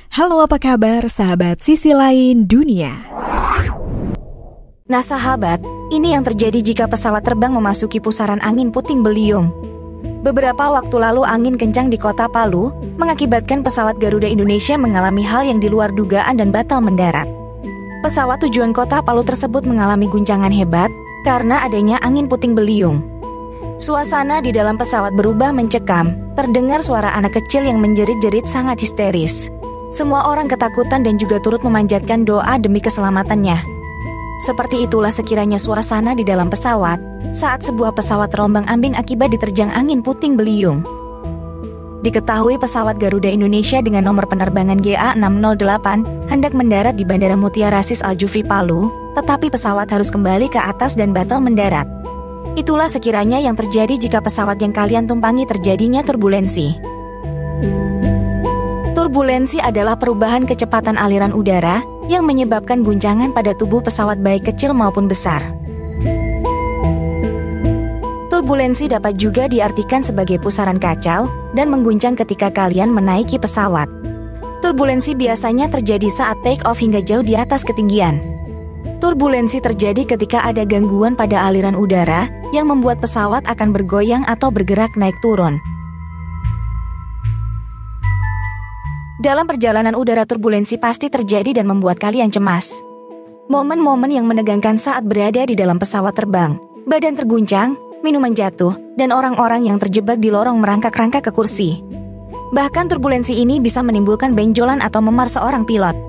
Halo, apa kabar sahabat sisi lain dunia? Nah sahabat, ini yang terjadi jika pesawat terbang memasuki pusaran angin puting beliung. Beberapa waktu lalu angin kencang di kota Palu mengakibatkan pesawat Garuda Indonesia mengalami hal yang di luar dugaan dan batal mendarat. Pesawat tujuan kota Palu tersebut mengalami guncangan hebat karena adanya angin puting beliung. Suasana di dalam pesawat berubah mencekam, terdengar suara anak kecil yang menjerit-jerit sangat histeris. Semua orang ketakutan dan juga turut memanjatkan doa demi keselamatannya. Seperti itulah sekiranya suasana di dalam pesawat saat sebuah pesawat terombang-ambing akibat diterjang angin puting beliung. Diketahui pesawat Garuda Indonesia dengan nomor penerbangan GA608 hendak mendarat di Bandara Mutiara Sis Al Jufri Palu, tetapi pesawat harus kembali ke atas dan batal mendarat. Itulah sekiranya yang terjadi jika pesawat yang kalian tumpangi terjadinya turbulensi. Turbulensi adalah perubahan kecepatan aliran udara yang menyebabkan guncangan pada tubuh pesawat baik kecil maupun besar. Turbulensi dapat juga diartikan sebagai pusaran kacau dan mengguncang ketika kalian menaiki pesawat. Turbulensi biasanya terjadi saat take off hingga jauh di atas ketinggian. Turbulensi terjadi ketika ada gangguan pada aliran udara yang membuat pesawat akan bergoyang atau bergerak naik turun. Dalam perjalanan udara, turbulensi pasti terjadi dan membuat kalian cemas. Momen-momen yang menegangkan saat berada di dalam pesawat terbang, badan terguncang, minuman jatuh, dan orang-orang yang terjebak di lorong merangkak-rangkak ke kursi. Bahkan turbulensi ini bisa menimbulkan benjolan atau memar seorang pilot.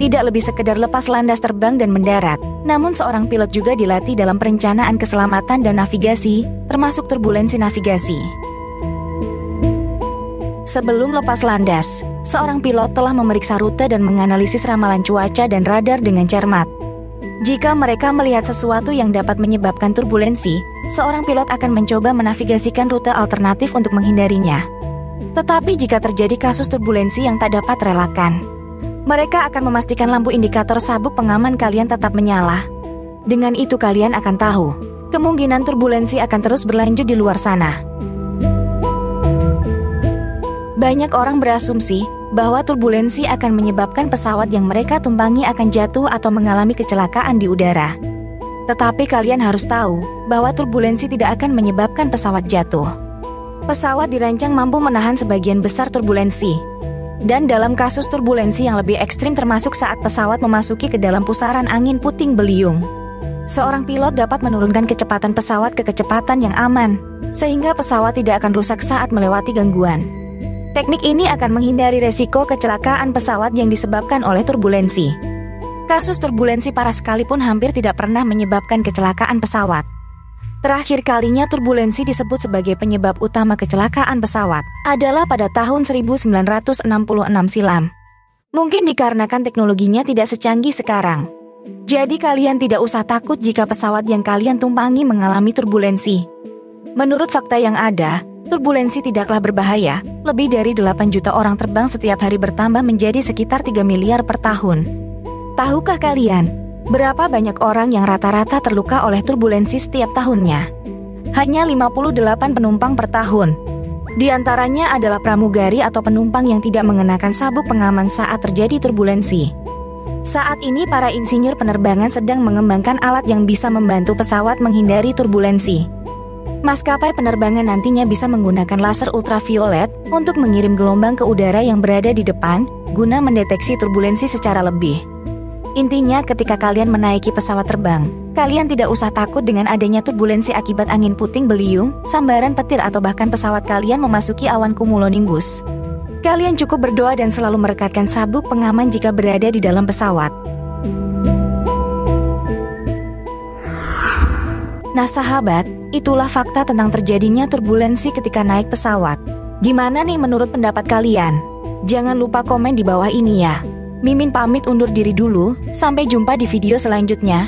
Tidak lebih sekedar lepas landas terbang dan mendarat, namun seorang pilot juga dilatih dalam perencanaan keselamatan dan navigasi, termasuk turbulensi navigasi. Sebelum lepas landas, seorang pilot telah memeriksa rute dan menganalisis ramalan cuaca dan radar dengan cermat. Jika mereka melihat sesuatu yang dapat menyebabkan turbulensi, seorang pilot akan mencoba menavigasikan rute alternatif untuk menghindarinya. Tetapi jika terjadi kasus turbulensi yang tak dapat terelakkan, mereka akan memastikan lampu indikator sabuk pengaman kalian tetap menyala. Dengan itu kalian akan tahu, kemungkinan turbulensi akan terus berlanjut di luar sana. Banyak orang berasumsi bahwa turbulensi akan menyebabkan pesawat yang mereka tumpangi akan jatuh atau mengalami kecelakaan di udara. Tetapi kalian harus tahu bahwa turbulensi tidak akan menyebabkan pesawat jatuh. Pesawat dirancang mampu menahan sebagian besar turbulensi. Dan dalam kasus turbulensi yang lebih ekstrim termasuk saat pesawat memasuki ke dalam pusaran angin puting beliung, seorang pilot dapat menurunkan kecepatan pesawat ke kecepatan yang aman, sehingga pesawat tidak akan rusak saat melewati gangguan. Teknik ini akan menghindari resiko kecelakaan pesawat yang disebabkan oleh turbulensi. Kasus turbulensi parah sekalipun hampir tidak pernah menyebabkan kecelakaan pesawat. Terakhir kalinya turbulensi disebut sebagai penyebab utama kecelakaan pesawat adalah pada tahun 1966 silam. Mungkin dikarenakan teknologinya tidak secanggih sekarang. Jadi kalian tidak usah takut jika pesawat yang kalian tumpangi mengalami turbulensi. Menurut fakta yang ada, turbulensi tidaklah berbahaya. Lebih dari 8 juta orang terbang setiap hari bertambah menjadi sekitar 3 miliar per tahun. Tahukah kalian berapa banyak orang yang rata-rata terluka oleh turbulensi setiap tahunnya? Hanya 58 penumpang per tahun. Di antaranya adalah pramugari atau penumpang yang tidak mengenakan sabuk pengaman saat terjadi turbulensi. Saat ini para insinyur penerbangan sedang mengembangkan alat yang bisa membantu pesawat menghindari turbulensi. Maskapai penerbangan nantinya bisa menggunakan laser ultraviolet untuk mengirim gelombang ke udara yang berada di depan guna mendeteksi turbulensi secara lebih. Intinya ketika kalian menaiki pesawat terbang, kalian tidak usah takut dengan adanya turbulensi akibat angin puting beliung, sambaran petir atau bahkan pesawat kalian memasuki awan cumulonimbus. Kalian cukup berdoa dan selalu merekatkan sabuk pengaman jika berada di dalam pesawat. Nah sahabat, itulah fakta tentang terjadinya turbulensi ketika naik pesawat. Gimana nih menurut pendapat kalian? Jangan lupa komen di bawah ini ya. Mimin pamit undur diri dulu, sampai jumpa di video selanjutnya.